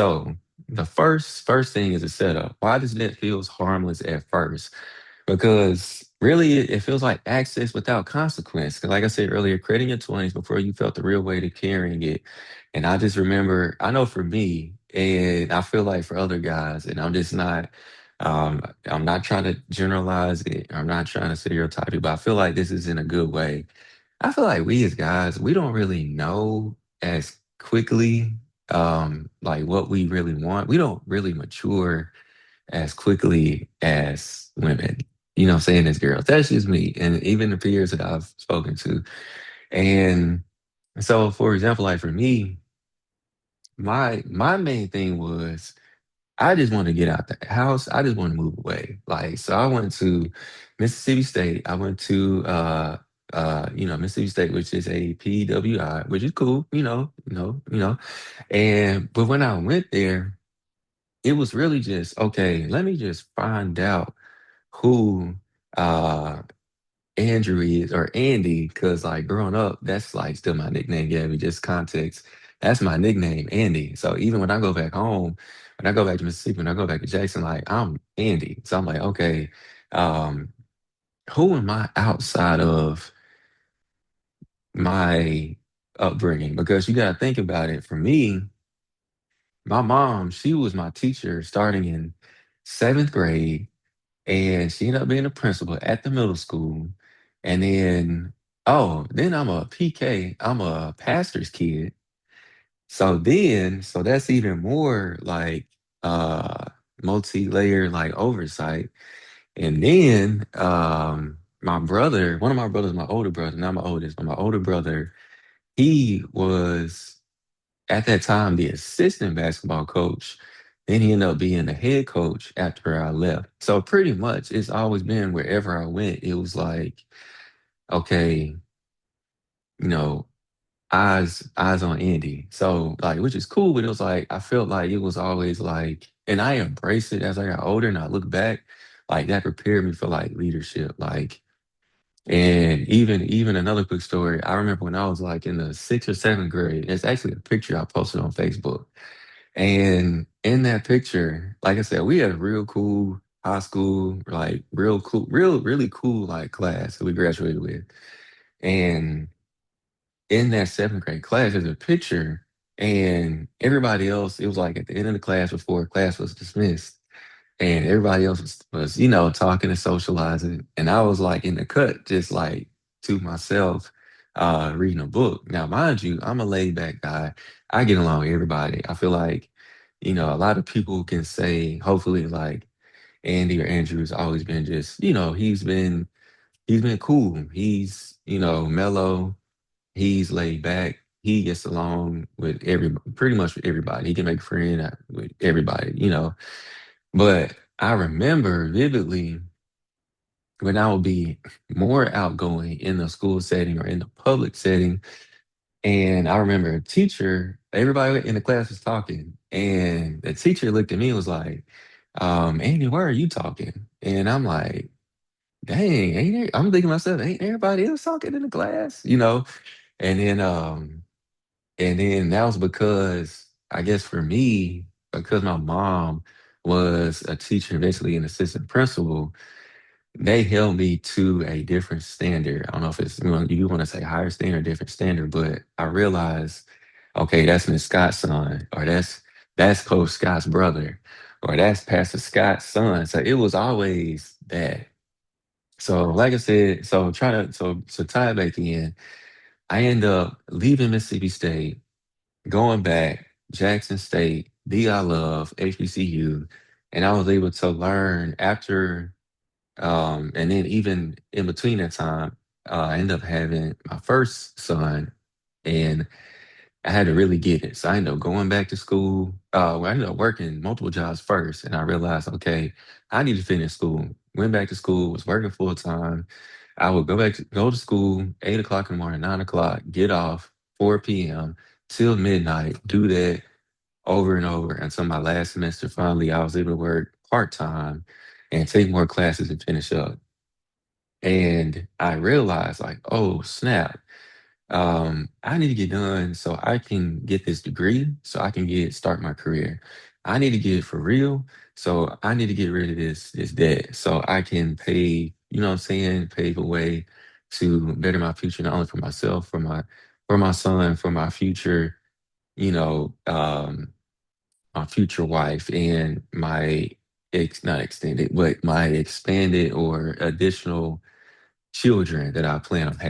So the first thing is a setup. Why does that feels harmless at first? Because really it feels like access without consequence. 'Cause like I said earlier, creating your 20s before you felt the real weight of carrying it. And I just remember, I know for me, and I feel like for other guys, and I'm not trying to generalize it. I'm not trying to stereotype it, but I feel like this is in a good way. I feel like we as guys, we don't really know as quickly like what we really want. We don't really mature as quickly as women. You know what I'm saying? As girls. That's just me. And even the peers that I've spoken to. And so for example, like for me, my main thing was I just want to get out the house. I just want to move away. Like, so I went to Mississippi State. I went to Mississippi State, which is a PWI, which is cool, And but when I went there, it was really just, okay, let me just find out who uh Andrew is or Andy, because like growing up, that's like still my nickname, Gabby, just context. That's my nickname, Andy. So even when I go back home, when I go back to Mississippi, when I go back to Jackson, like I'm Andy. So I'm like, okay, um, who am I outside of my upbringing? Because you gotta think about it. For me, my mom, she was my teacher starting in seventh grade, and she ended up being a principal at the middle school. And then, oh, then I'm a PK, I'm a pastor's kid. So that's even more like uh multi-layer like oversight. And then my brother, one of my brothers, my older brother, not my oldest, but my older brother, he was at that time the assistant basketball coach. Then he ended up being the head coach after I left. So pretty much it's always been wherever I went, it was like, okay, you know, eyes on Andy. So like, which is cool, but it was like I felt like it was always like, and I embraced it as I got older and I look back, like that prepared me for like leadership. Like, and even another quick story, I remember when I was like in the sixth or seventh grade, it's actually a picture I posted on Facebook. And in that picture, like I said, we had a real cool high school, like real cool, really cool like class that we graduated with. And in that seventh grade class, there's a picture, and everybody else, it was like at the end of the class before class was dismissed. And everybody else was talking and socializing. And I was like in the cut, just like to myself, reading a book. Now, mind you, I'm a laid back guy. I get along with everybody. I feel like, a lot of people can say, hopefully, like Andy or Andrew's always been just, he's been cool. He's, mellow. He's laid back. He gets along with pretty much with everybody. He can make friends with everybody. But I remember vividly when I would be more outgoing in the school setting or in the public setting. And I remember a teacher, everybody in the class was talking, and the teacher looked at me and was like, Andy, why are you talking? And I'm like, dang, I'm thinking to myself, ain't everybody else talking in the class? And then that was because I guess for me, because my mom was a teacher, basically an assistant principal, they held me to a different standard. I don't know if you want to say higher standard, different standard, but I realized, okay, that's Miss Scott's son, or that's Coach Scott's brother, or that's Pastor Scott's son. So it was always that. So like I said, so trying to so tie it back in, I end up leaving Mississippi State, going back, Jackson State, the I love, HBCU, and I was able to learn after and then even in between that time, I ended up having my first son, and I had to really get it. So I ended up going back to school. I ended up working multiple jobs first, and I realized, okay, I need to finish school. Went back to school, was working full time. I would go to school 8 o'clock in the morning, 9 o'clock, get off 4 p.m. till midnight, do that over and over until my last semester. Finally, I was able to work part time and take more classes and finish up. And I realized, like, oh, snap. I need to get done so I can get this degree, so I can get start my career. I need to get it for real, so I need to get rid of this debt, so I can pay. You know what I'm saying? Pave a way to better my future, not only for myself, for my son, for my future. You know, my future wife and my not extended, but my expanded or additional children that I plan on having.